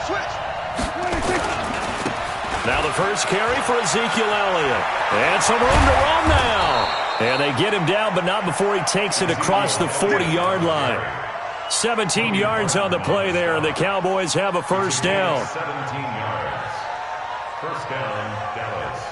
Switch. Now the first carry for Ezekiel Elliott. And some room to run now. And they get him down, but not before he takes it across the 40-yard line. 17 yards on the play there, and the Cowboys have a first down. 17 yards. First down, Dallas.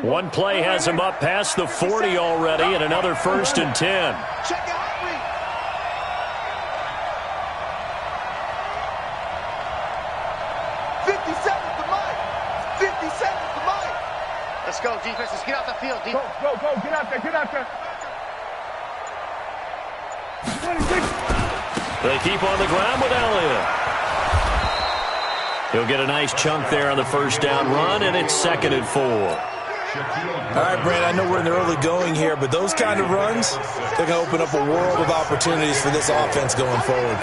One play has him up past the 40 already, and another 1st and 10. Check out Henry. 50 seconds to Mike. 50 seconds to Mike. Let's go, defense. Let's get out the field. Go. Get out there. 26. They keep on the ground with Elliott. He'll get a nice chunk there on the first down run, and it's 2nd and 4. All right, Brent, I know we're in the early going here, but those kind of runs, they're going to open up a world of opportunities for this offense going forward.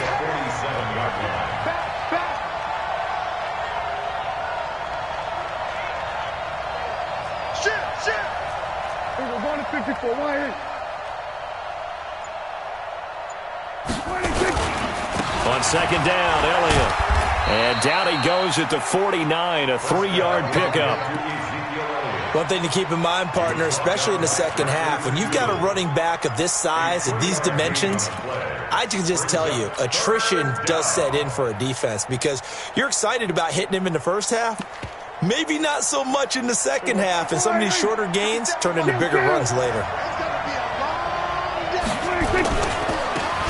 Shit. We're going to 54. Why? 26. On 2nd down, Elliott. And down he goes at the 49, a 3-yard pickup. One thing to keep in mind, partner, especially in the second half, when you've got a running back of this size and these dimensions, I can just tell you, attrition does set in for a defense because you're excited about hitting him in the first half, maybe not so much in the second half, and some of these shorter gains turn into bigger runs later.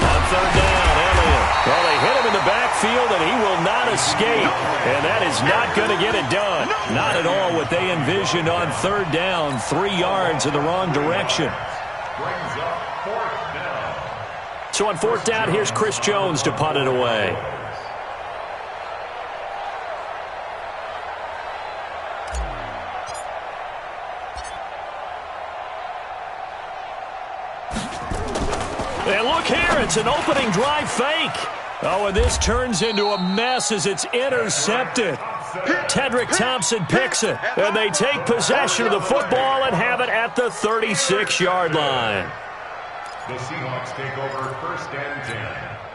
On 3rd down, Elliott. Well, they hit him in the backfield, and he will not escape. And that is not going to get it done. Not at all what they envisioned on 3rd down. 3 yards in the wrong direction. Brings up 4th down. So on 4th down, here's Chris Jones to punt it away. And look here, it's an opening drive fake. Oh, and this turns into a mess as it's intercepted. Tedrick Thompson picks it, and they take possession of the football and have it at the 36-yard line. The Seahawks take over 1st and 10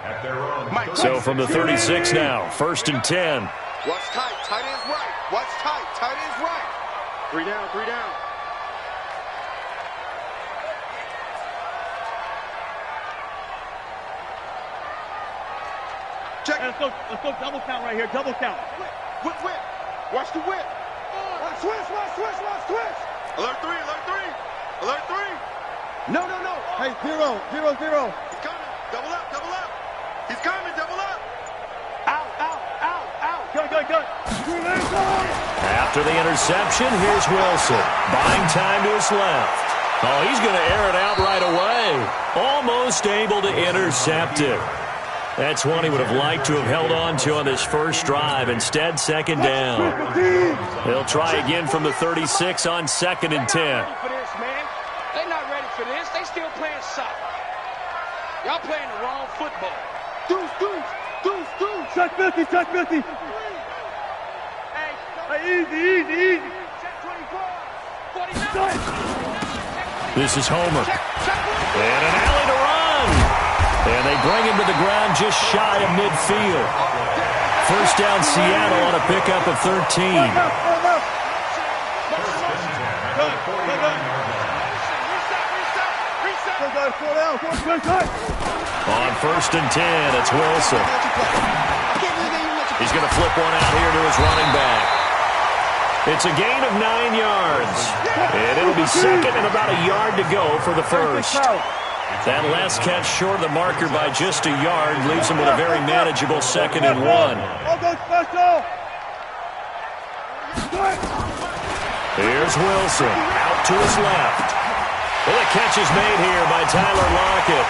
at their own. So from the 36 now, 1st and 10. Watch tight. Tight end's right. Watch tight. Tight end's right. 3 down. Check. Let's go double count right here. Double count. Whip. Watch the whip. Switch. Alert 3. No. Hey, 0. He's coming. Double up. He's coming. Double up. Out. Good. After the interception, here's Wilson. Buying time to his left. Oh, he's going to air it out right away. Almost able to intercept it. That's one he would have liked to have held on to on this first drive. Instead, 2nd down. He'll try again from the 36 on 2nd and 10. They're not ready for this. They still playing soccer. Y'all playing the wrong football. Deuce. Shut 50. Hey, easy. Check 24. 49. This is Homer. And an alley to run. And they bring him to the ground just shy of midfield. First down, Seattle on a pickup of 13. On 1st and 10, it's Wilson. He's going to flip one out here to his running back. It's a gain of 9 yards. And it'll be 2nd and about a yard to go for the first. That last catch short of the marker by just a yard leaves him with a very manageable 2nd and 1. Here's Wilson out to his left. Well, the catch is made here by Tyler Lockett.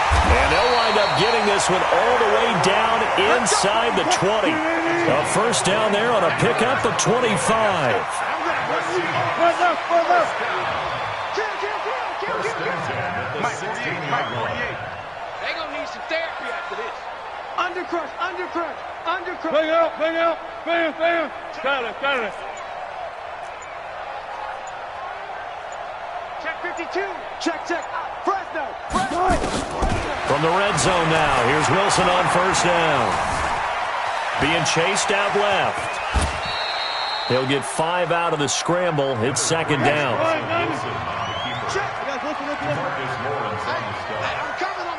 And they'll wind up getting this one all the way down inside the 20. A first down there on a pickup of 25. some therapy after this. Undercrush, undercrush, undercrush. Bang out, bang out, bam, bam. Got it. Check 52. Check. Fresno. From the red zone now, here's Wilson on first down. Being chased out left. He'll get 5 out of the scramble. It's second down. I'm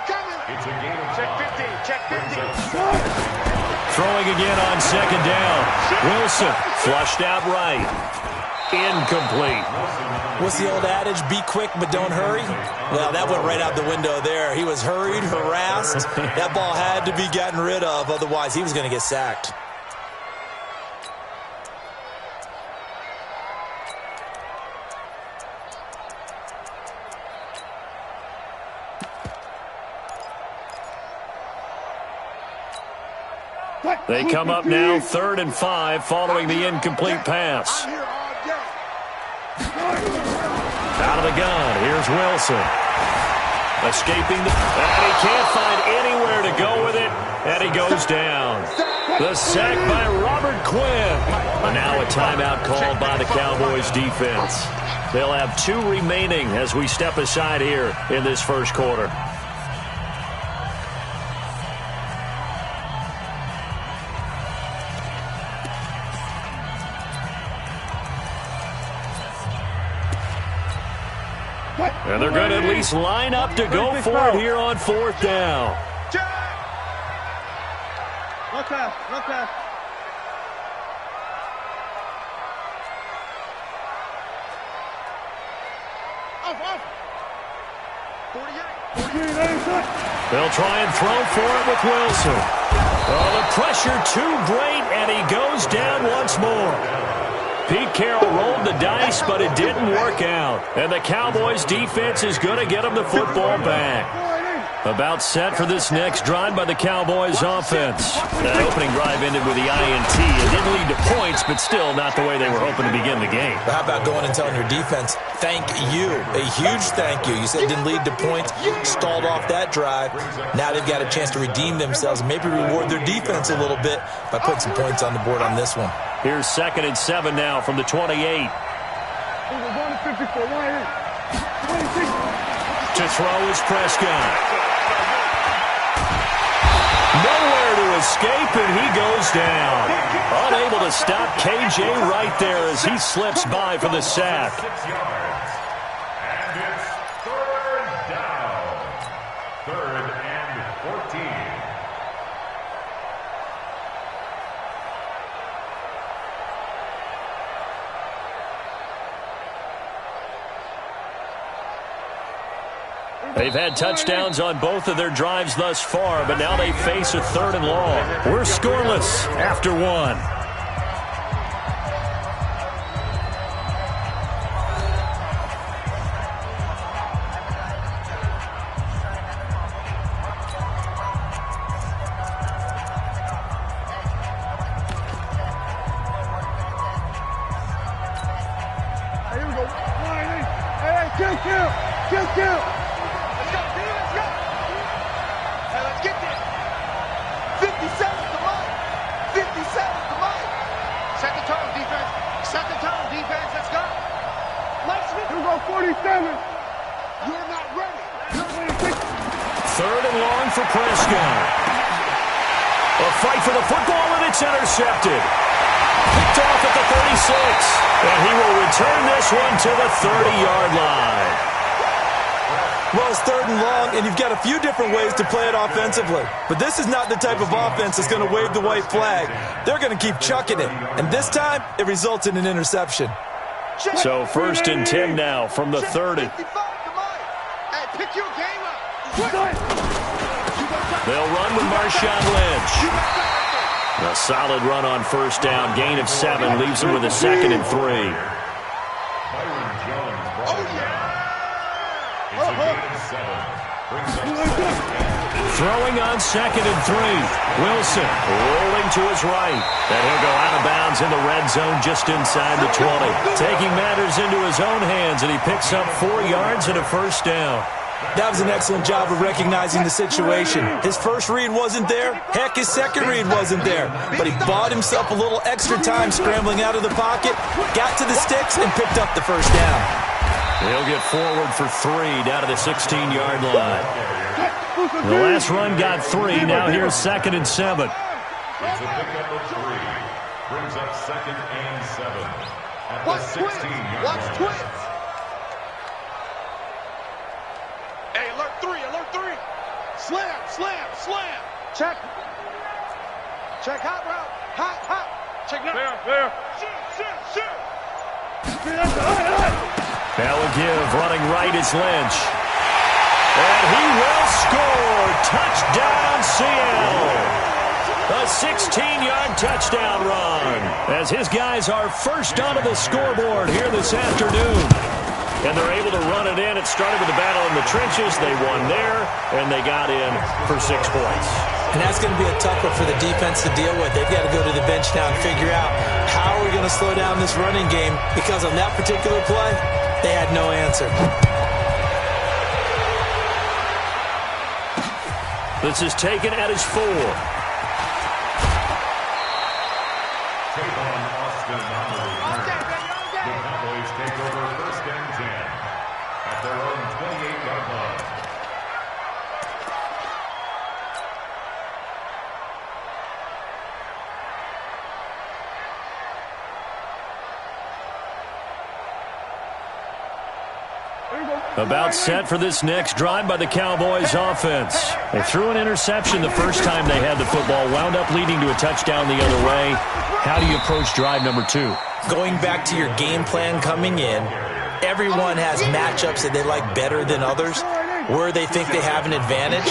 coming. It's a game of Check 15. Throwing again on second down. Wilson flushed out right. Incomplete. What's the old adage? Be quick, but don't hurry. Well, that went right out the window there. He was hurried, harassed. That ball had to be gotten rid of. Otherwise, he was going to get sacked. They come up now 3rd and 5 following the incomplete pass. I'm here all day. Out of the gun, here's Wilson. Escaping, and he can't find anywhere to go with it, and he goes down. The sack by Robert Quinn. And now a timeout called by the Cowboys defense. They'll have 2 remaining as we step aside here in this first quarter. And they're going to at least line up to go for it here on 4th down. Run pass. Off. 48. They'll try and throw for it with Wilson. Oh, the pressure too great, and he goes down once more. Pete Carroll rolled the dice, but it didn't work out. And the Cowboys defense is going to get him the football back. About set for this next drive by the Cowboys offense. That opening drive ended with the INT. It didn't lead to points, but still not the way they were hoping to begin the game. But how about going and telling your defense, thank you, a huge thank you. You said it didn't lead to points, stalled off that drive. Now they've got a chance to redeem themselves and maybe reward their defense a little bit by putting some points on the board on this one. Here's 2nd and 7 now from the 28. To throw is Prescott. Nowhere to escape, and he goes down. Unable to stop KJ right there as he slips by for the sack. 6 yards. And it's 3rd down. 3rd and 14. They've had touchdowns on both of their drives thus far, but now they face a 3rd and long. We're scoreless after 1. Here we go. Hey, kill. Let's get this. 57 to Mike. 57 to Mike. Set the tone, defense. Let's go. Here we go, 47. You're not ready. 3rd and long for Prescott. A fight for the football, and it's intercepted. Picked off at the 36. And he will return this one to the 30-yard line. Well, it's 3rd and long, and you've got a few different ways to play it offensively. But this is not the type of offense that's going to wave the white flag. They're going to keep chucking it. And this time, it results in an interception. So 1st and 10 now from the 30. Hey, pick your game up. They'll run with Marshawn Lynch. A solid run on 1st down. Gain of 7 leaves him with a 2nd and 3. Byron Jones brought it down. It's a gain of 7. Brings up 2nd. Throwing on 2nd and 3. Wilson rolling to his right. And he'll go out of bounds in the red zone just inside the 20. Taking matters into his own hands, and he picks up 4 yards and a 1st down. That was an excellent job of recognizing the situation. His first read wasn't there. Heck, his second read wasn't there. But he bought himself a little extra time scrambling out of the pocket, got to the sticks, and picked up the first down. He'll get forward for 3 down to the 16-yard line. The last run got 3. Now here's 2nd and 7. It's a pickup of 3. Brings up 2nd and 7. At the 16-yard line. Watch twins. Hey, alert 3, alert 3. Slam, slam, slam. Check. Check hot route. Hot, hot. Check now. There. Shoot. Now a give, running right is Lynch. And he will score. Touchdown, Seattle. A 16-yard touchdown run as his guys are first onto the scoreboard here this afternoon. And they're able to run it in. It started with a battle in the trenches. They won there, and they got in for 6 points. And that's going to be a tough one for the defense to deal with. They've got to go to the bench now and figure out how are we going to slow down this running game, because on that particular play, they had no answer. This is taken at his 4. The Cowboys take over 1st and 10 at their own 28-yard line. About set for this next drive by the Cowboys offense. They threw an interception the first time they had the football, wound up leading to a touchdown the other way. How do you approach drive number 2? Going back to your game plan coming in, everyone has matchups that they like better than others, where they think they have an advantage.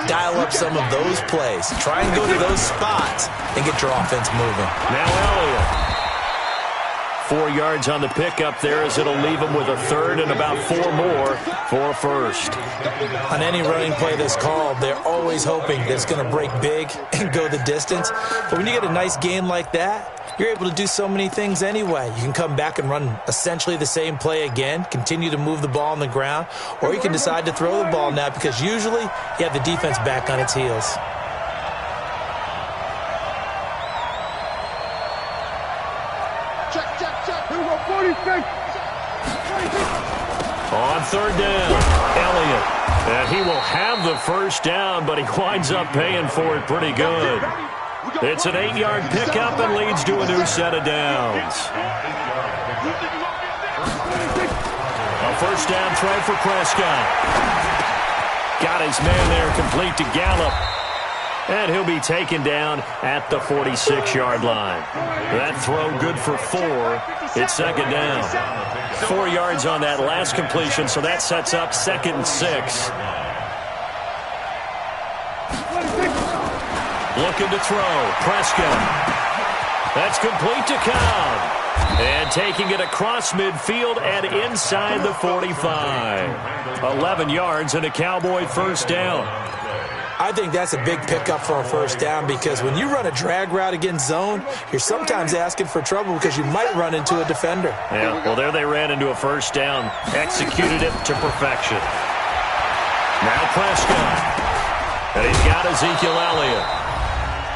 Dial up some of those plays. Try and go to those spots and get your offense moving. Now Elliott. 4 yards on the pickup there as it'll leave him with a 3rd and about 4 more for a 1st. On any running play that's called, they're always hoping that it's going to break big and go the distance. But when you get a nice gain like that, you're able to do so many things anyway. You can come back and run essentially the same play again, continue to move the ball on the ground, or you can decide to throw the ball now because usually you have the defense back on its heels. On 3rd down, Elliott. And he will have the first down, but he winds up paying for it pretty good. It's an 8-yard pickup and leads to a new set of downs. A first down throw for Prescott. Got his man there complete to Gallup. And he'll be taken down at the 46-yard line. That throw good for 4. It's 2nd down. 4 yards on that last completion, so that sets up 2nd and 6. Looking to throw. Prescott. That's complete to Cobb. And taking it across midfield and inside the 45. 11 yards and a Cowboy first down. I think that's a big pickup for a first down because when you run a drag route against zone, you're sometimes asking for trouble because you might run into a defender. Yeah, well, there they ran into a first down. Executed it to perfection. Now Prescott. And he's got Ezekiel Elliott.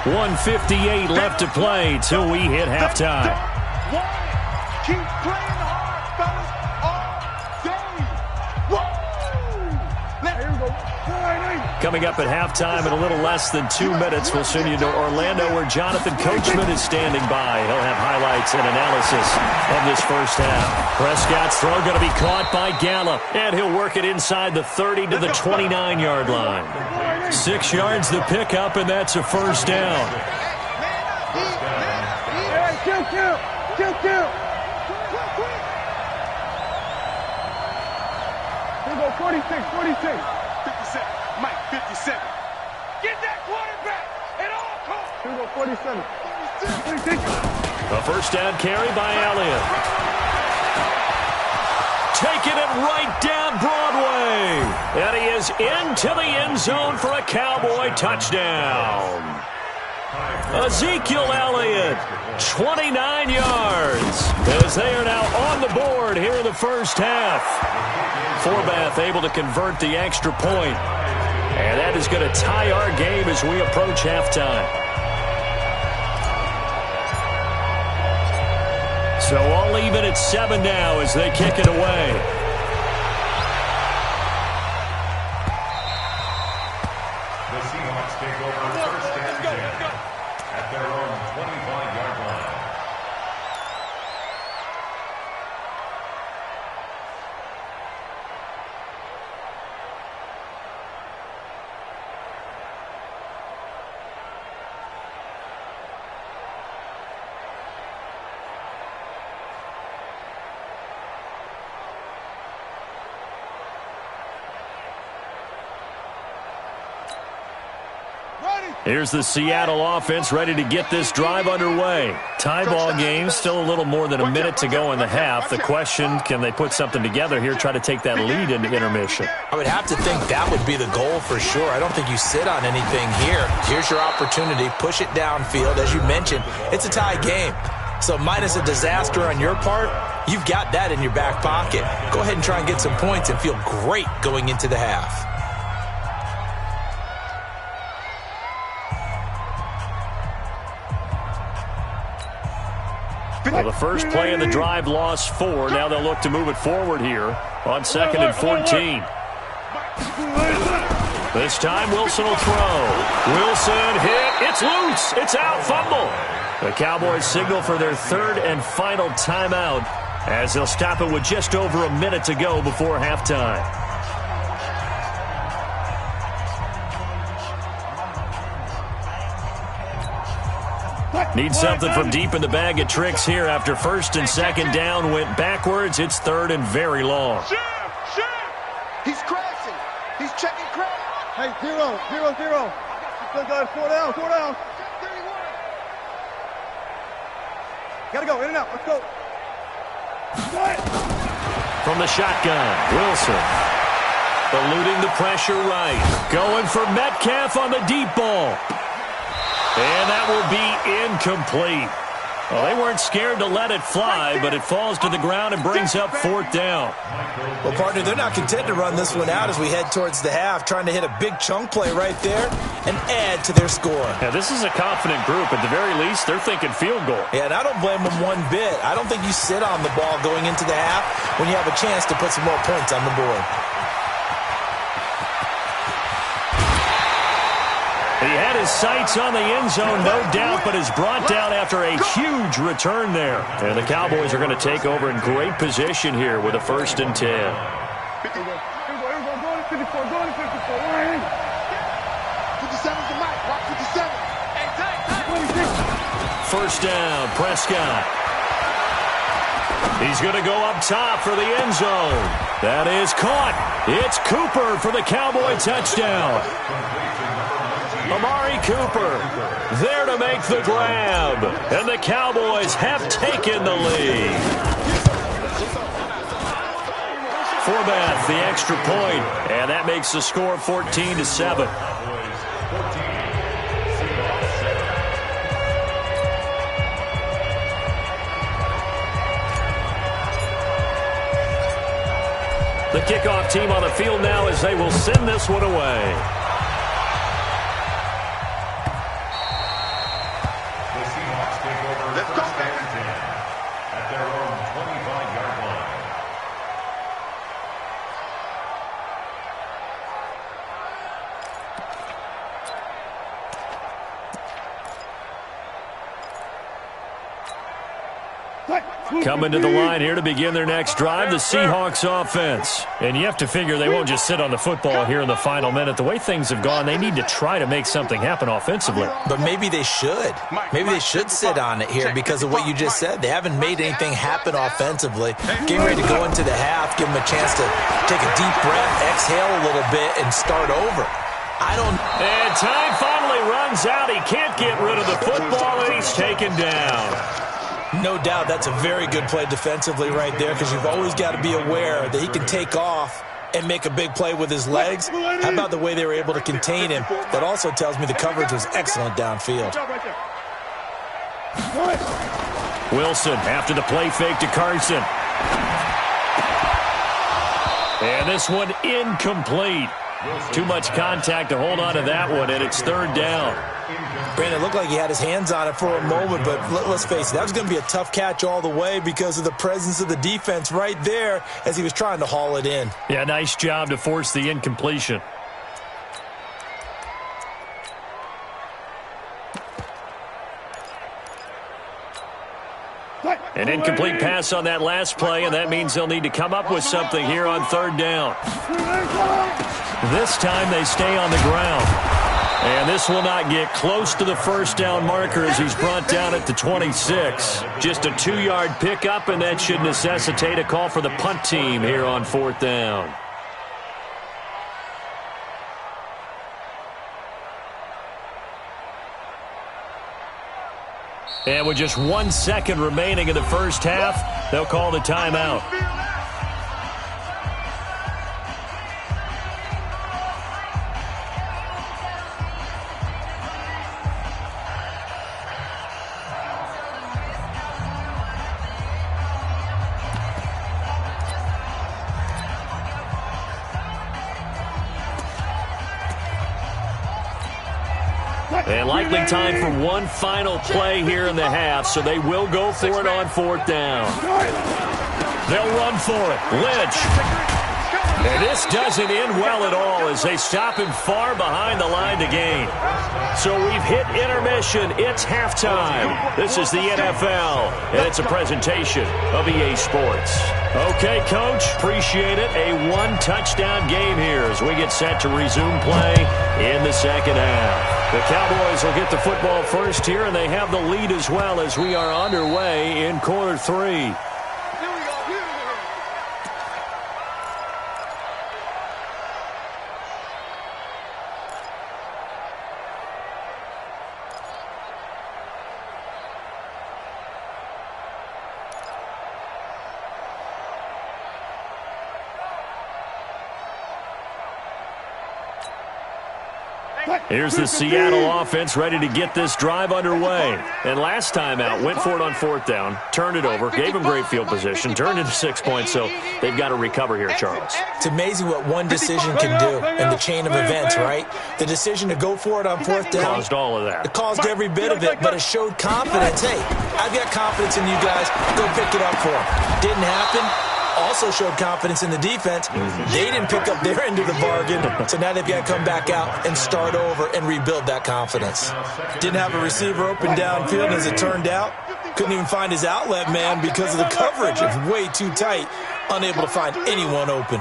1:58 left to play till we hit halftime. Keep playing hard, fellas, all day. Here we go. Coming up at halftime in a little less than 2 minutes, we'll send you to Orlando where Jonathan Coachman is standing by. He'll have highlights and analysis of this first half. Prescott's throw going to be caught by Gallup, and he'll work it inside the 30 to the 29-yard line. 6 yards the pickup, and that's a first down. Kill. Here we go, 46. 57. Mike, 57. Get that quarterback at all costs. Here we go, 47. 46. A first down carry by Elliott. Taking it right down Broadway. And he is into the end zone for a Cowboy touchdown. Ezekiel Elliott, 29 yards, as they are now on the board here in the first half. Forbath able to convert the extra point, and that is going to tie our game as we approach halftime. So all even at 7 now as they kick it away. The Seahawks take over first and 10 at their own 25-yard line. Here's the Seattle offense ready to get this drive underway. Tie ball game, still a little more than a minute to go in the half. The question, can they put something together here, try to take that lead into intermission? I would have to think that would be the goal for sure. I don't think you sit on anything here. Here's your opportunity. Push it downfield. As you mentioned, it's a tie game. So minus a disaster on your part, you've got that in your back pocket. Go ahead and try and get some points and feel great going into the half. Well, the first play of the drive lost 4. Now they'll look to move it forward here on 2nd and 14. This time Wilson will throw. Wilson hit. It's loose. It's out. Fumble. The Cowboys signal for their 3rd and final timeout as they'll stop it with just over a minute to go before halftime. Need something from deep in the bag of tricks here after 1st and 2nd down went backwards. It's 3rd and very long. He's crashing. He's checking crash. Hey, 0, 0, 0. Still got 4 down, 4 down. Gotta go, in and out. Let's go. From the shotgun, Wilson. Eluding the pressure right. Going for Metcalf on the deep ball. And that will be incomplete. Well, they weren't scared to let it fly, but it falls to the ground and brings up 4th down. Well, partner, they're not content to run this one out as we head towards the half, trying to hit a big chunk play right there and add to their score. Yeah, this is a confident group. At the very least, they're thinking field goal. Yeah, and I don't blame them one bit. I don't think you sit on the ball going into the half when you have a chance to put some more points on the board. He had his sights on the end zone, no doubt, but is brought down after a huge return there. And the Cowboys are going to take over in great position here with a 1st and 10. 57's the mic. Rock 57. First down, Prescott. He's going to go up top for the end zone. That is caught. It's Cooper for the Cowboy touchdown. Amari Cooper there to make the grab. And the Cowboys have taken the lead. Forbath, the extra point. And that makes the score 14-7. The kickoff team on the field now as they will send this one away. Coming to the line here to begin their next drive, the Seahawks offense. And you have to figure they won't just sit on the football here in the final minute. The way things have gone, they need to try to make something happen offensively. But maybe they should. Maybe they should sit on it here because of what you just said. They haven't made anything happen offensively. Getting ready to go into the half, give them a chance to take a deep breath, exhale a little bit, and start over. And time finally runs out. He can't get rid of the football, and he's taken down. No doubt that's a very good play defensively right there because you've always got to be aware that he can take off and make a big play with his legs. How about the way they were able to contain him? That also tells me the coverage was excellent downfield. Wilson after the play fake to Carson. And this one incomplete. Too much contact to hold on to that one, and it's third down. Brandon, it looked like he had his hands on it for a moment, but let's face it, that was going to be a tough catch all the way because of the presence of the defense right there as he was trying to haul it in. Yeah, nice job to force the incompletion. An incomplete pass on that last play, and that means they'll need to come up with something here on third down. This time they stay on the ground. And this will not get close to the first down marker as he's brought down at the 26. Just a 2-yard pickup, and that should necessitate a call for the punt team here on fourth down. And with just 1 second remaining in the first half, they'll call the timeout. And likely time for one final play here in the half, so they will go for it on fourth down. They'll run for it. Lynch. And this doesn't end well at all as they stop him far behind the line to gain. So we've hit intermission. It's halftime. This is the NFL, and it's a presentation of EA Sports. Okay, Coach, appreciate it. A one-touchdown game here as we get set to resume play in the second half. The Cowboys will get the football first here, and they have the lead as well as we are underway in quarter 3. Here's the Seattle offense ready to get this drive underway. And last time out, went for it on fourth down, turned it over, gave him great field position, turned into 6 points, so they've got to recover here, Charles. It's amazing what one decision can do in the chain of events, right? The decision to go for it on fourth down. Caused all of that. It caused every bit of it, but it showed confidence. Hey, I've got confidence in you guys. Go pick it up for them. Didn't happen. Also showed confidence in the defense. They didn't pick up their end of the bargain, so now they've got to come back out and start over and rebuild that confidence. Didn't have a receiver open downfield, and as it turned out, couldn't even find his outlet man because of the coverage. It's way too tight, unable to find anyone open.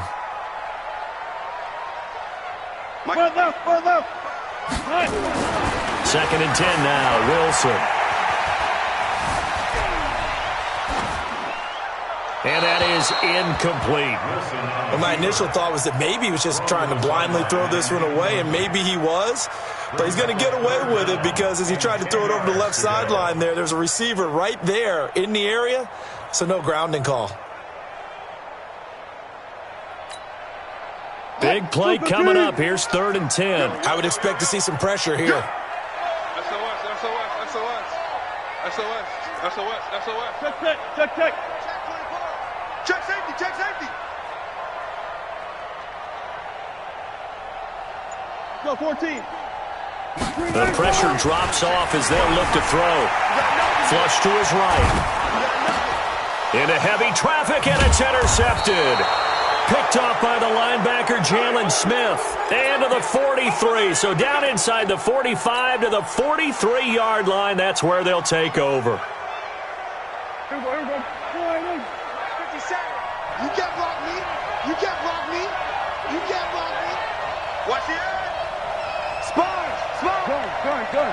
Second and 10 now, Wilson. And that is incomplete. Well, my initial thought was that maybe he was just trying to blindly throw this one away, and maybe he was. But he's going to get away with it because as he tried to throw it over the left sideline there's a receiver right there in the area, so no grounding call. Big play coming up. Here's third and 10. I would expect to see some pressure here. Check. Check safety, check safety. Go 14. The pressure drops off as they'll look to throw. Flush to his right. Into heavy traffic, and it's intercepted. Picked off by the linebacker, Jalen Smith. And to the 43. So down inside the 45 to the 43-yard line. That's where they'll take over. You can't block me. You can't block me. You can't block me. Watch the edge. Spine. Go.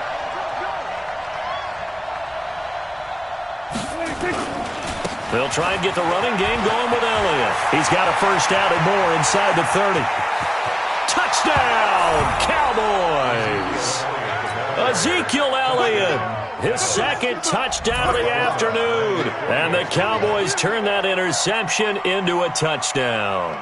They'll try and get the running game going with Elliott. He's got a first down and more inside the 30. Touchdown, Cowboys! Ezekiel Elliott. His second touchdown of the afternoon. And the Cowboys turn that interception into a touchdown.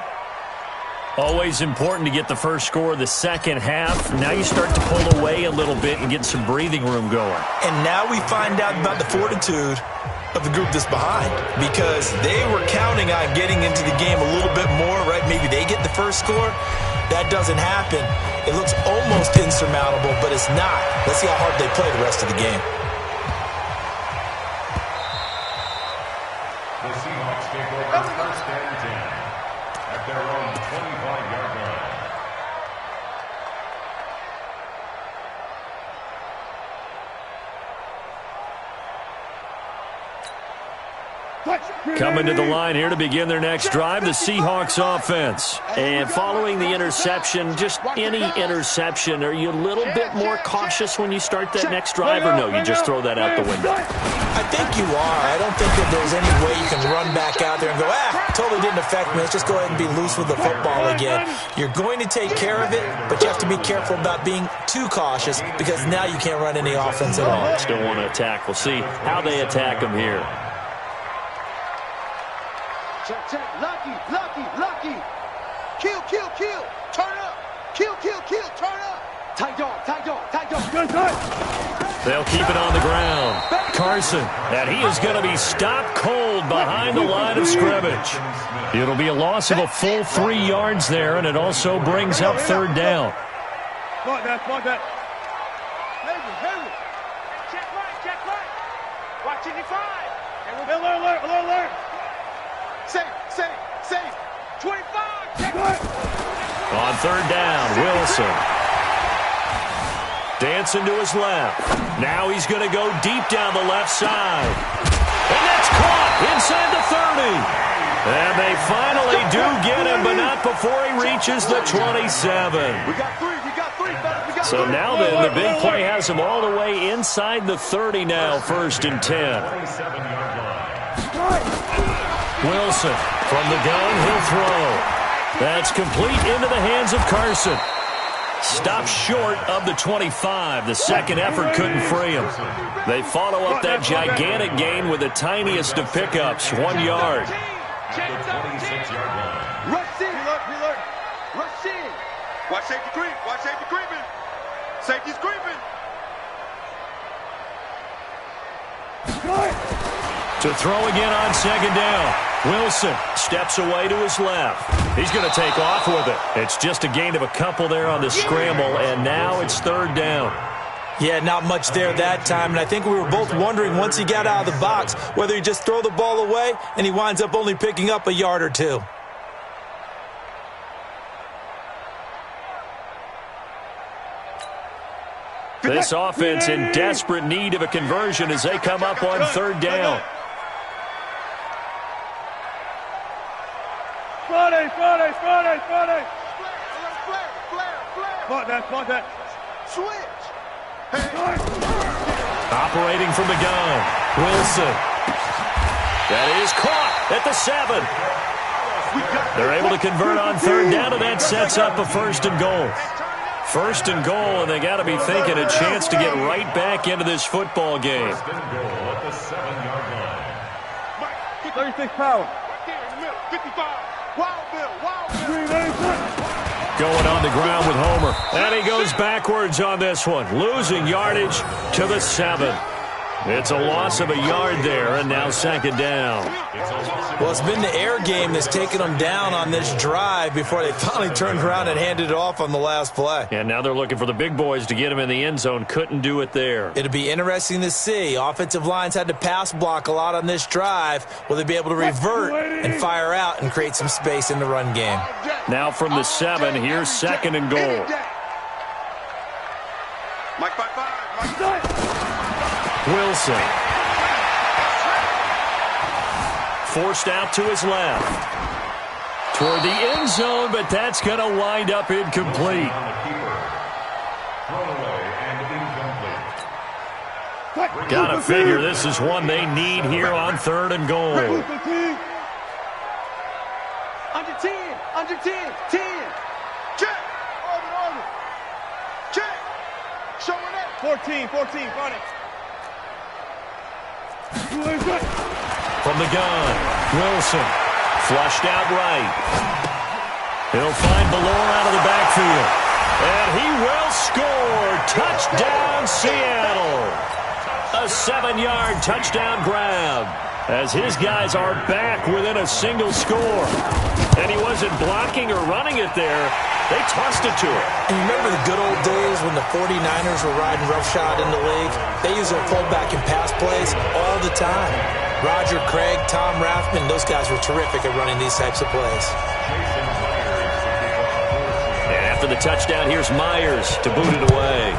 Always important to get the first score of the second half. Now you start to pull away a little bit and get some breathing room going. And now we find out about the fortitude of the group that's behind, because they were counting on getting into the game a little bit more, right? Maybe they get the first score. That doesn't happen. It looks almost insurmountable, but it's not. Let's see how hard they play the rest of the game. The Seahawks take over first and 10 at their own 25-yard line. Coming to the line here to begin their next drive, the Seahawks offense. And following the interception, just any interception, are you a little bit more cautious when you start that next drive, or no, you just throw that out the window? I think you are. I don't think that there's any way you can run back out there and go, totally didn't affect me. Let's just go ahead and be loose with the football again. You're going to take care of it, but you have to be careful about being too cautious, because now you can't run any offense at all. Still want to attack. We'll see how they attack them here. Check, check. Lucky, lucky, lucky. Kill, kill, kill. Turn up. Kill, kill, kill. Turn up. Tight dog, tight dog, tight dog. Good, good. They'll keep it on the ground. Carson, and he is going to be stopped cold behind the line of scrimmage. It'll be a loss of a full 3 yards there, and it also brings up third down. Block that, block that. Heavy. Check right. Watch 85. Alert. Save. 25. Check Good. On third down, Wilson. Dancing to his left. Now he's going to go deep down the left side. And that's caught inside the 30. And they finally do get him, but not before he reaches the 27. We got three, fellas. So now then, the big play has him all the way inside the 30 now, first and 10. 27-yard line. Wilson from the gun, he'll throw. That's complete into the hands of Carson. Stopped short of the 25. The second effort couldn't free him. They follow up that gigantic gain with the tiniest of pickups, 1 yard. At the 26-yard line. Rush in. Watch safety creeping. Safety's creeping. To throw again on second down. Wilson steps away to his left. He's going to take off with it. It's just a gain of a couple there on the scramble, and now it's third down. Yeah, not much there that time, and I think we were both wondering once he got out of the box whether he just throw the ball away, and he winds up only picking up a yard or two. This offense in desperate need of a conversion as they come up on third down. Friday. Flare. Block that. Switch. Operating from the gun, Wilson. That is caught at the 7. They're able to convert on third down, and that sets up a first and goal. First and goal, and they got to be thinking a chance to get right back into this football game. First and goal at the 7-yard line. 36 power. Right there in the middle. 55. Wild Bill. Going on the ground with Homer. And he goes backwards on this one, losing yardage to the 7. It's a loss of a yard there, and now second down. Well, it's been the air game that's taken them down on this drive before they finally turned around and handed it off on the last play. And now they're looking for the big boys to get him in the end zone. Couldn't do it there. It'll be interesting to see. Offensive lines had to pass block a lot on this drive. Will they be able to revert and fire out and create some space in the run game? Now from the 7, here's second and goal. Mike 5-5. Wilson. Forced out to his left. Toward the end zone, but that's going to wind up incomplete. On the keeper. Thrown away and incomplete. Gotta figure this is one they need here on third and goal. Under 10. 10. Check. Order. Check. Showing up. 14, got it. From the gun, Wilson. Flushed out right. He'll find Ballore out of the backfield. And he will score. Touchdown, Seattle. A 7-yard touchdown grab as his guys are back within a single score. And he wasn't blocking or running it there. They tossed it to him. And you remember the good old days when the 49ers were riding roughshod in the league? They used their fullback in pass plays all the time. Roger Craig, Tom Rathman, those guys were terrific at running these types of plays. And after the touchdown, here's Myers to boot it away.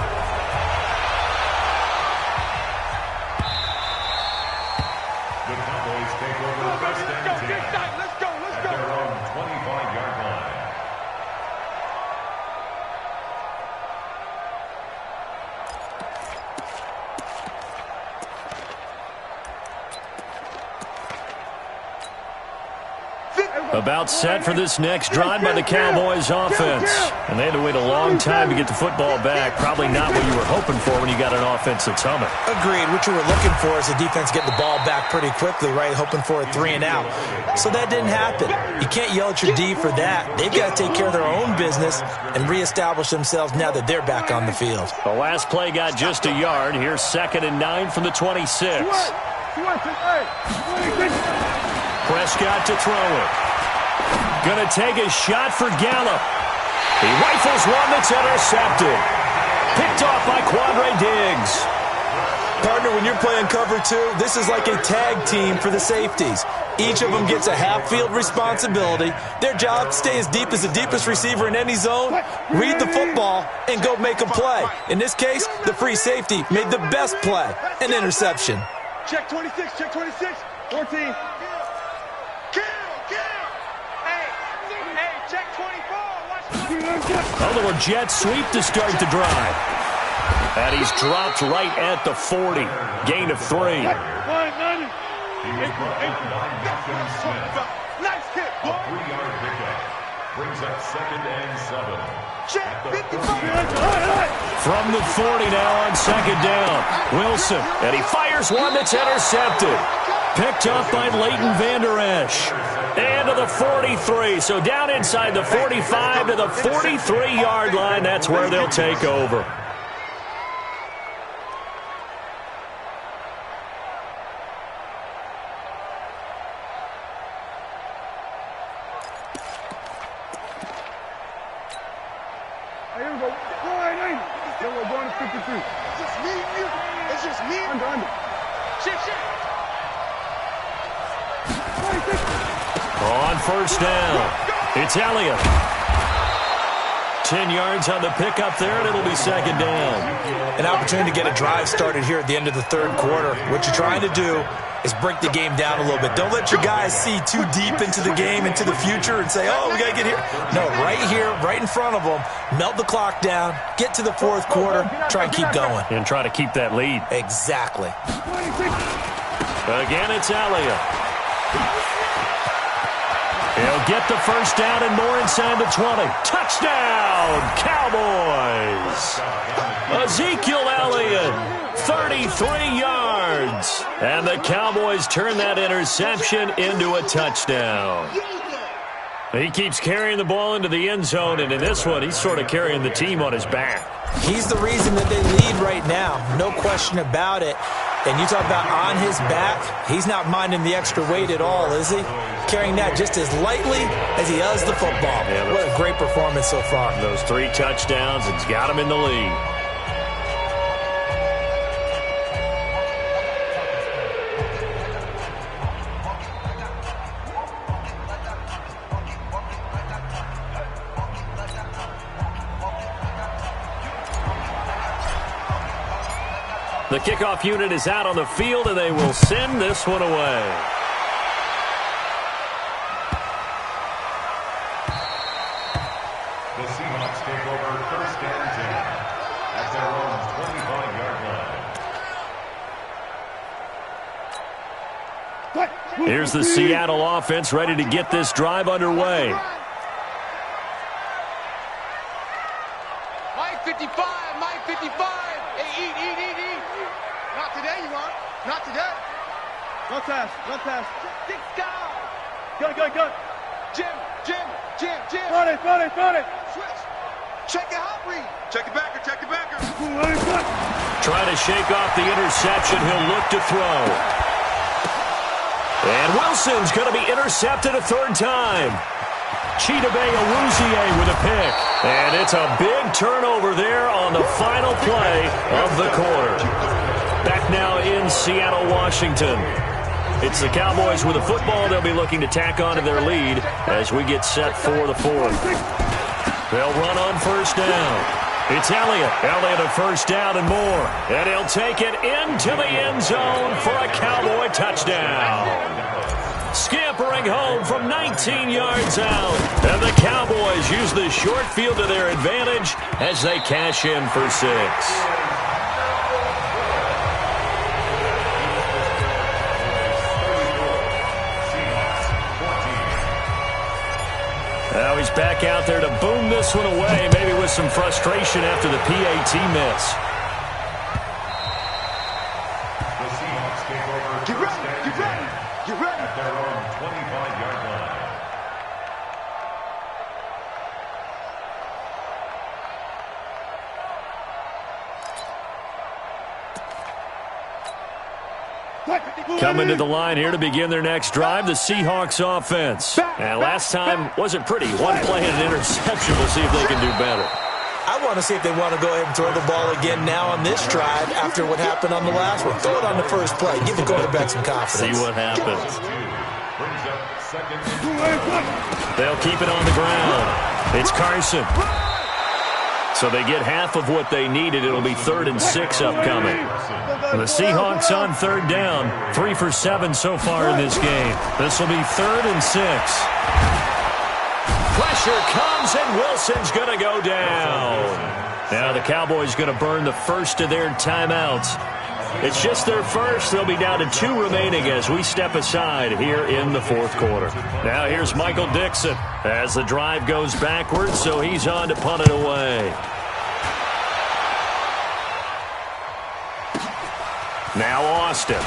The Cowboys take over first and 10 Let's go. at their own 25-yard line. About set for this next drive by the Cowboys offense. And they had to wait a long time to get the football back. Probably not what you were hoping for when you got an offense that's humming. Agreed. What you were looking for is the defense get the ball back pretty quickly, right? Hoping for a 3 and out. So that didn't happen. You can't yell at your D for that. They've got to take care of their own business and reestablish themselves now that they're back on the field. The last play got just a yard. Here's 2nd and 9 from the 26. Prescott to throw it. Gonna take a shot for Gallup. He rifles one that's intercepted. Picked off by Quandre Diggs. Partner, when you're playing cover 2, this is like a tag team for the safeties. Each of them gets a half-field responsibility. Their job, stay as deep as the deepest receiver in any zone, read the football, and go make a play. In this case, the free safety made the best play, an interception. Check 26, 14. A little jet sweep to start the drive. And he's dropped right at the 40. Gain of 3. He was brought down by Malcolm Smith. Nice hit, A 3-yard pickup brings up 2nd and 7. At the 30-yard From the 40 now on 2nd down. Wilson, and he fires one that's intercepted. Picked up by Leighton Vander Esch. And to the 43. So down inside the 45 to the 43-yard line. That's where they'll take over. Here we go. Then we're going to 53. It's just me and you. It's just me. Under. Shit. On 1st down, it's Elliott. 10 yards on the pickup there, and it'll be 2nd down. An opportunity to get a drive started here at the end of the 3rd quarter. What you're trying to do is break the game down a little bit. Don't let your guys see too deep into the game, into the future, and say, oh, we got to get here. No, right here, right in front of them, melt the clock down, get to the 4th quarter, try and keep going. And try to keep that lead. Exactly. Again, it's Elliott. He'll get the 1st down and more inside the 20. Touchdown, Cowboys! Ezekiel Elliott, 33 yards. And the Cowboys turn that interception into a touchdown. He keeps carrying the ball into the end zone, and in this one, he's sort of carrying the team on his back. He's the reason that they lead right now, no question about it. And you talk about on his back, he's not minding the extra weight at all, is he? Carrying that just as lightly as he does the football. Yeah, what a great performance so far. Those 3 touchdowns, it's got him in the lead. The kickoff unit is out on the field, and they will send this one away. The Seahawks take over 1st and 10 at their own 25-yard line. Here's the Seattle offense ready to get this drive underway. Mike 55, Mike 55. Hey, eat. Not today, you want? Not today. Run pass. Six guys. Go. Jim. Got it. Switch. Check your hot read. Check your backer. Trying to shake off the interception. He'll look to throw. And Wilson's going to be intercepted a third time. Chidobe Awuzie with a pick. And it's a big turnover there on the final play of the quarter. Back now in Seattle, Washington. It's the Cowboys with the football. They'll be looking to tack on to their lead as we get set for the fourth. They'll run on first down. It's Elliott. Elliott a first down and more. And he'll take it into the end zone for a Cowboy touchdown. Scampering home from 19 yards out. And the Cowboys use the short field to their advantage as they cash in for 6. Now he's back out there to boom this one away, maybe with some frustration after the PAT miss. The Seahawks take over first and 10 at their own 25-yard line. Coming to the line here to begin their next drive, the Seahawks offense. And last time wasn't pretty. One play and an interception. We'll see if they can do better. I want to see if they want to go ahead and throw the ball again now on this drive after what happened on the last one. Throw it on the first play. Give the quarterback some confidence. See what happens. Brings up second and 10. They'll keep it on the ground. It's Carson. So they get half of what they needed. It'll be 3rd and 6 upcoming. The Seahawks on third down. 3 for 7 so far in this game. This will be 3rd and 6. Pressure comes, and Wilson's going to go down. Now the Cowboys going to burn the first of their timeouts. It's just their first. They'll be down to 2 remaining as we step aside here in the fourth quarter. Now here's Michael Dixon as the drive goes backwards, so he's on to punt it away. Now Austin.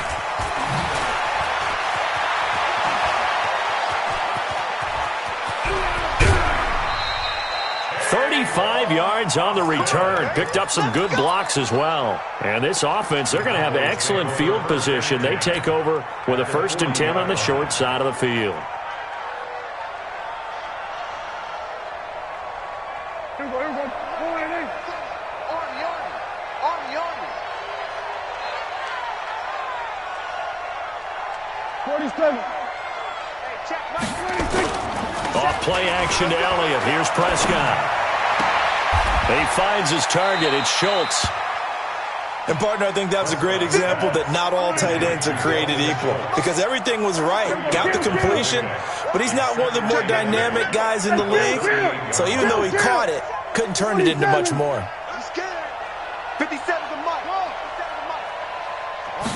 35 yards on the return. Picked up some good blocks as well. And this offense, they're going to have excellent field position. They take over with a 1st and 10 on the short side of the field. Here we go. Army. 47. Hey, check Mike. 26. Off play action to Elliott. Here's Prescott. He finds his target. It's Schultz. And, partner, I think that's a great example that not all tight ends are created equal because everything was right. Got the completion, but he's not one of the more dynamic guys in the league. So even though he caught it, couldn't turn it into much more. He's scared. 57 to Mike.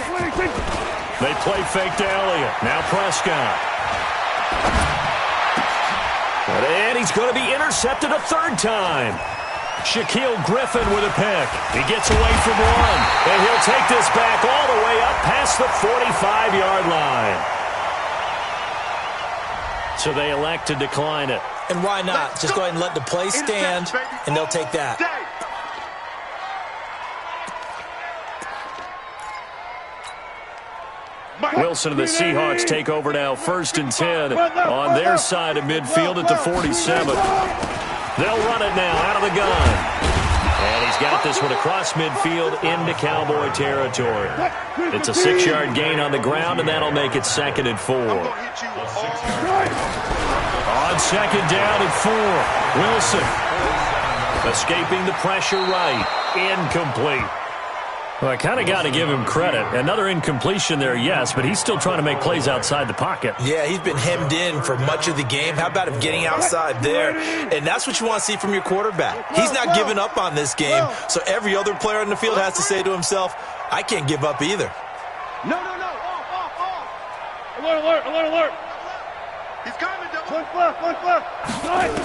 26. They play fake to Elliott. Now Prescott. And he's going to be intercepted a 3rd time. Shaquille Griffin with a pick. He gets away from one. And he'll take this back all the way up past the 45-yard line. So they elect to decline it. And why not? Just go ahead and let the play stand, and they'll take that. Wilson and the Seahawks take over now, 1st and 10 on their side of midfield at the 47. They'll run it now out of the gun. And he's got this one across midfield into Cowboy territory. It's a 6-yard gain on the ground, and that'll make it 2nd and 4. On 2nd down and 4, Wilson escaping the pressure right. Incomplete. Well, I kind of got to give him credit. Another incompletion there, yes, but he's still trying to make plays outside the pocket. Yeah, he's been hemmed in for much of the game. How about him getting outside there? And that's what you want to see from your quarterback. He's not giving up on this game, so every other player on the field has to say to himself, I can't give up either. No. Off. Alert. He's coming, double. One left. Nice.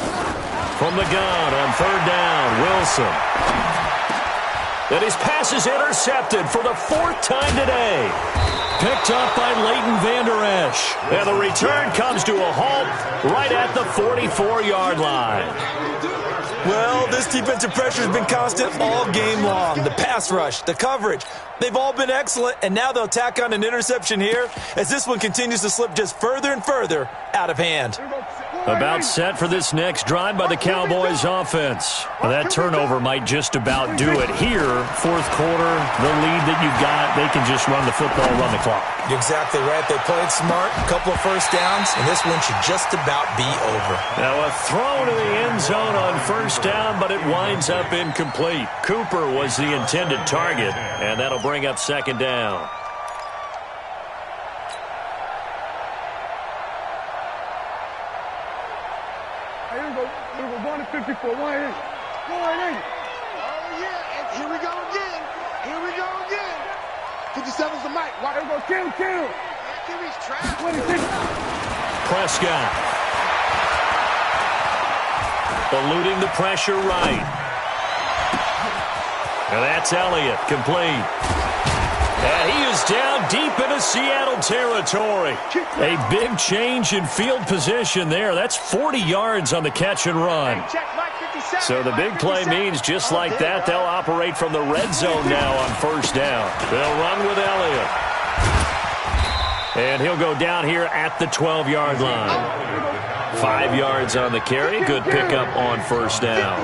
From the gun on 3rd down, Wilson. And his pass is intercepted for the 4th time today. picked up by Leighton Vander Esch. And the return comes to a halt right at the 44-yard line. Well, this defensive pressure has been constant all game long. The pass rush, the coverage, they've all been excellent, and now they'll tack on an interception here as this one continues to slip just further and further out of hand. About set for this next drive by the Cowboys offense. Well, that turnover might just about do it. Here, fourth quarter, the lead that you've got, they can just run the football, run the clock. You're exactly right. They played smart, a couple of first downs, and this one should just about be over. Now a throw to the end zone on first down, but it winds up incomplete. Cooper was the intended target, and that'll bring up second down. Here we go, 154, 180. Oh, yeah, and here we go again. Here we go again. 57's the mic. Here we go, kill. Kimmy's trapped. 26. Prescott. Eluding the pressure right. And that's Elliott, complete. And he is down deep into Seattle territory. A big change in field position there. That's 40 yards on the catch and run. So the big play means just like that, they'll operate from the red zone now on first down. They'll run with Elliott. And he'll go down here at the 12-yard line. 5 yards on the carry. Good pickup on first down.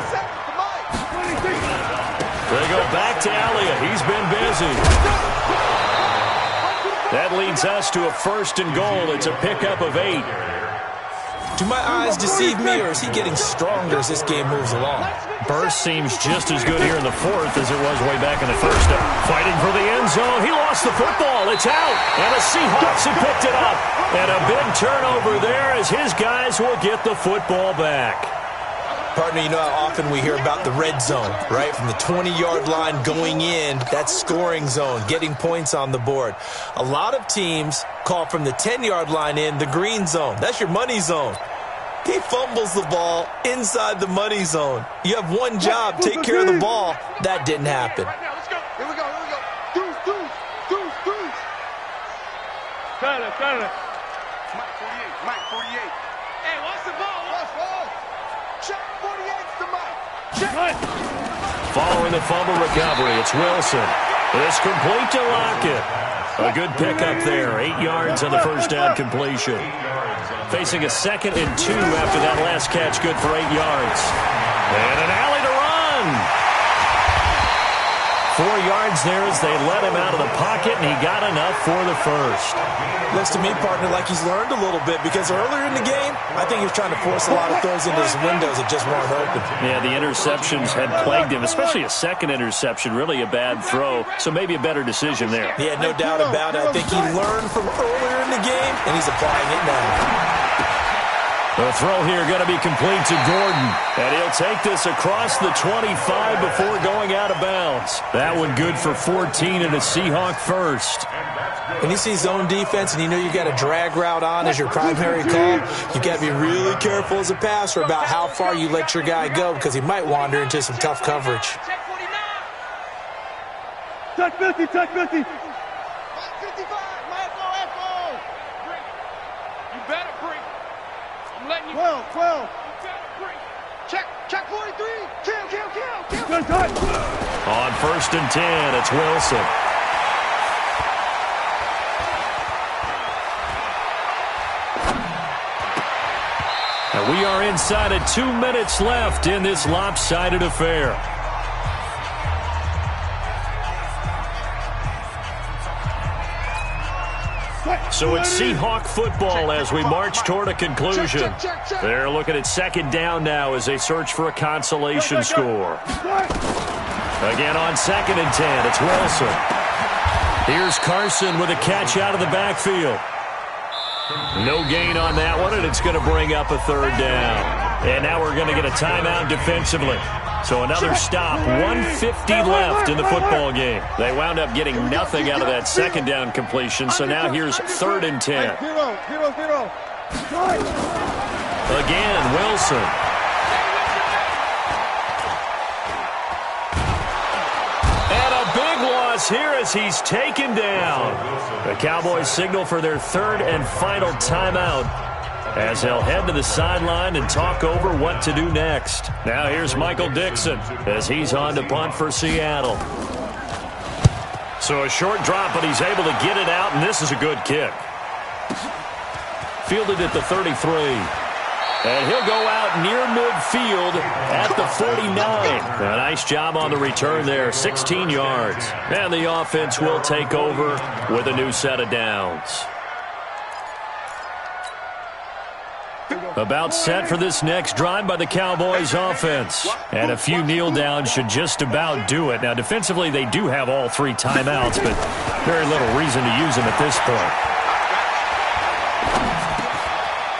They go back to Elliott. He's been busy. That leads us to a first and goal. It's a pickup of 8. Do my eyes deceive me, or is he getting stronger as this game moves along? Burst seems just as good here in the fourth as it was way back in the first. Fighting for the end zone. He lost the football. It's out. And the Seahawks have picked it up. And a big turnover there as his guys will get the football back. Partner, you know how often we hear about the red zone, right? From the 20-yard line going in, that scoring zone, getting points on the board. A lot of teams call from the 10-yard line in the green zone. That's your money zone. He fumbles the ball inside the money zone. You have one job, take care of the ball. That didn't happen. Here we go. Deuce. Got it. Mike 48. Hey, what's the ball? Check 48's the mic. Check. Following the fumble recovery, it's Wilson. It's complete to Lockett. A good pickup there. 8 yards on the first down completion. Facing a 2nd and 2 after that last catch. Good for 8 yards. And an alley to run. 4 yards there as they let him out of the pocket, and he got enough for the first. Looks to me, partner, like he's learned a little bit because earlier in the game, I think he was trying to force a lot of throws into his windows that just weren't open. Yeah, the interceptions had plagued him, especially a second interception, really a bad throw, so maybe a better decision there. Yeah, no doubt about it. I think he learned from earlier in the game, and he's applying it now. The throw here going to be complete to Gordon. And he'll take this across the 25 before going out of bounds. That one good for 14 and a Seahawk first. When you see zone defense and you know you got a drag route on as your primary call, you got to be really careful as a passer about how far you let your guy go because he might wander into some tough coverage. Touch 50. 55, Michael. You better bring. I'm letting you. 12. You better bring. Check 43. Kill. Good touch. On first and 10, it's Wilson. And we are inside of 2 minutes left in this lopsided affair. So it's Seahawk football as we march toward a conclusion. They're looking at second down now as they search for a consolation score. Again on 2nd and 10, it's Wilson. Here's Carson with a catch out of the backfield. No gain on that one, and it's going to bring up a 3rd down. And now we're going to get a timeout defensively. So another stop, 150 left in the football game. They wound up getting nothing out of that 2nd down completion, so now here's 3rd and 10. 0. Again, Wilson. And a big loss loss here as he's taken down. The Cowboys signal for their third and final timeout as they'll head to the sideline and talk over what to do next. Now here's Michael Dixon as he's on to punt for Seattle. So a short drop, but he's able to get it out, and this is a good kick. Fielded at the 33. And he'll go out near midfield at the 49. A nice job on the return there, 16 yards. And the offense will take over with a new set of downs. About set for this next drive by the Cowboys offense. And a few kneel downs should just about do it. Now, defensively, they do have all three timeouts, but very little reason to use them at this point.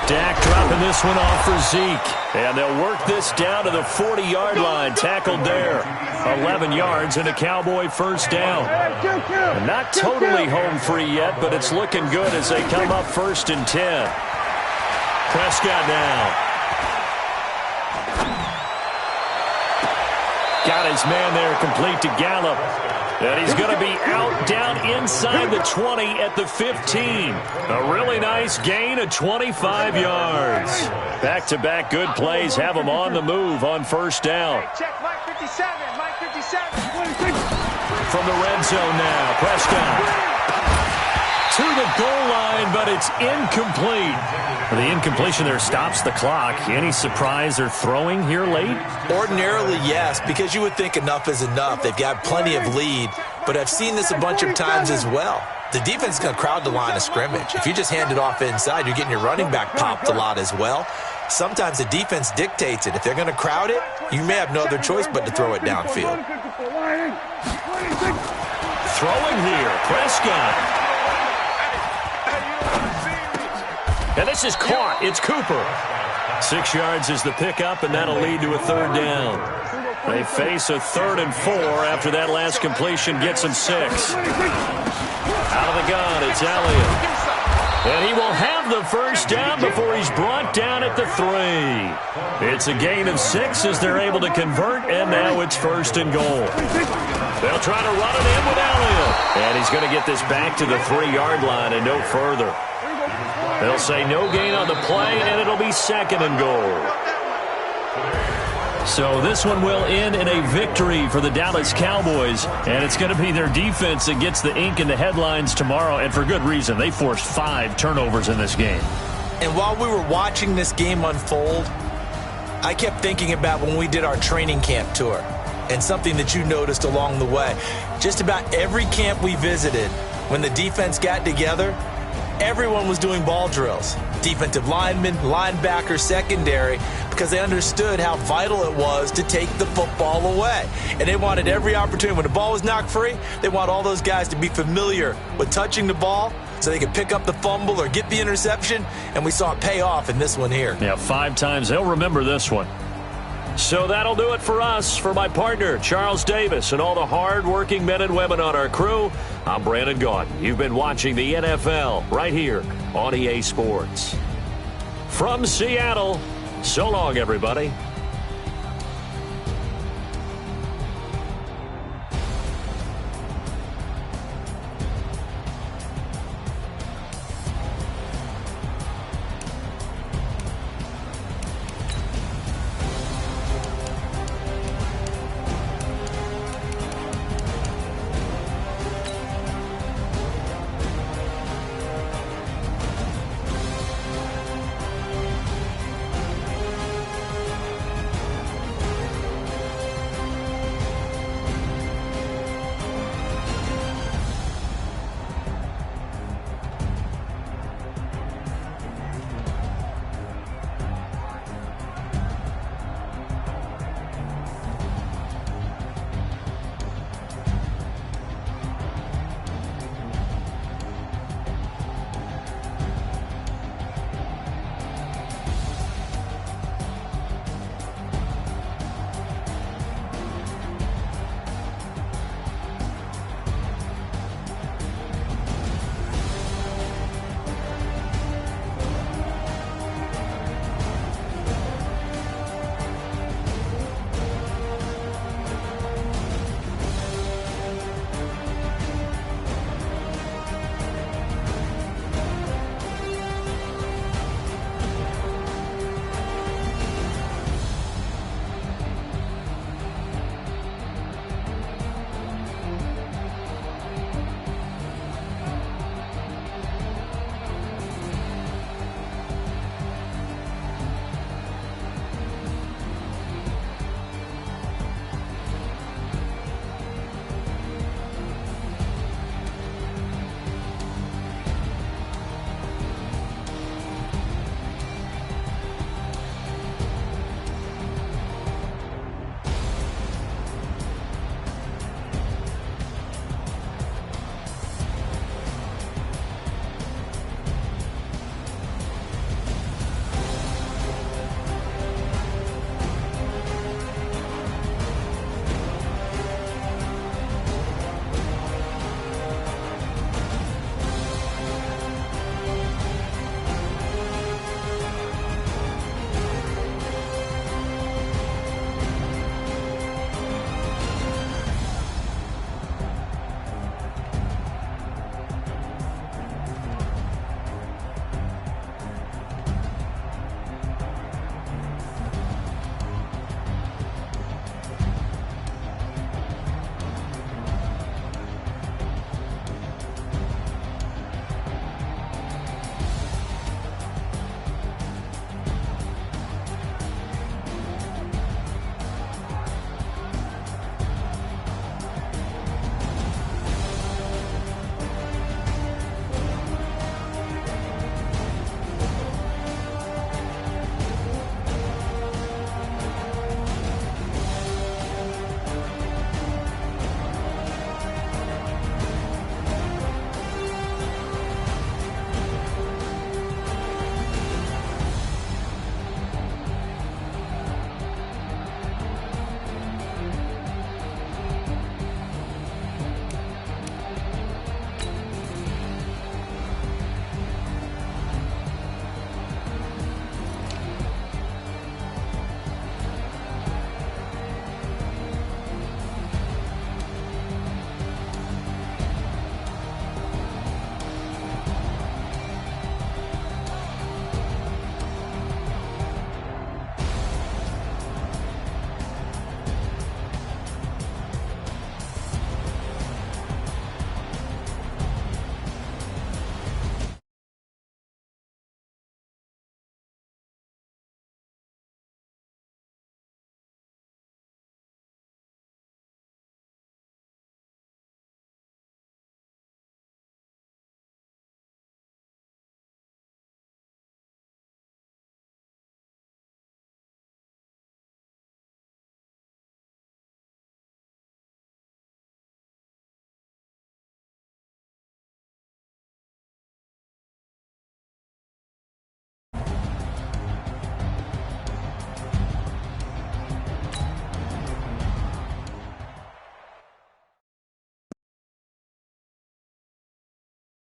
Dak dropping this one off for Zeke. And they'll work this down to the 40-yard line. Tackled there. 11 yards and a Cowboy first down. And not totally home free yet, but it's looking good as they come up 1st and 10. Prescott now. Got his man there complete to Gallup. And he's going to be out down inside the 20 at the 15. A really nice gain of 25 yards. Back-to-back good plays have him on the move on first down. Check Mike 57, Mike 57. From the red zone now, Prescott. To the goal line, but it's incomplete. The incompletion there stops the clock. Any surprise they're throwing here late? Ordinarily, yes, because you would think enough is enough. They've got plenty of lead, but I've seen this a bunch of times as well. The defense is going to crowd the line of scrimmage. If you just hand it off inside, you're getting your running back popped a lot as well. Sometimes the defense dictates it. If they're going to crowd it, you may have no other choice but to throw it downfield. Throwing here, Prescott. And this is caught. It's Cooper. 6 yards is the pickup, and that'll lead to a third down. They face a 3rd and 4 after that last completion gets them 6. Out of the gun, it's Elliott. And he will have the first down before he's brought down at the 3. It's a gain of 6 as they're able to convert, and now it's 1st and goal. They'll try to run it in with Elliott. And he's going to get this back to the 3-yard line and no further. They'll say no gain on the play, and it'll be 2nd and goal. So this one will end in a victory for the Dallas Cowboys, and it's going to be their defense that gets the ink in the headlines tomorrow, and for good reason. They forced 5 turnovers in this game. And while we were watching this game unfold, I kept thinking about when we did our training camp tour and something that you noticed along the way. Just about every camp we visited, when the defense got together, everyone was doing ball drills. Defensive linemen, linebackers, secondary, because they understood how vital it was to take the football away. And they wanted every opportunity. When the ball was knocked free, they want all those guys to be familiar with touching the ball so they could pick up the fumble or get the interception. And we saw it pay off in this one here. Yeah, 5 times. They'll remember this one. So that'll do it for us. For my partner, Charles Davis, and all the hard-working men and women on our crew, I'm Brandon Gaudin. You've been watching the NFL right here on EA Sports. From Seattle, so long, everybody.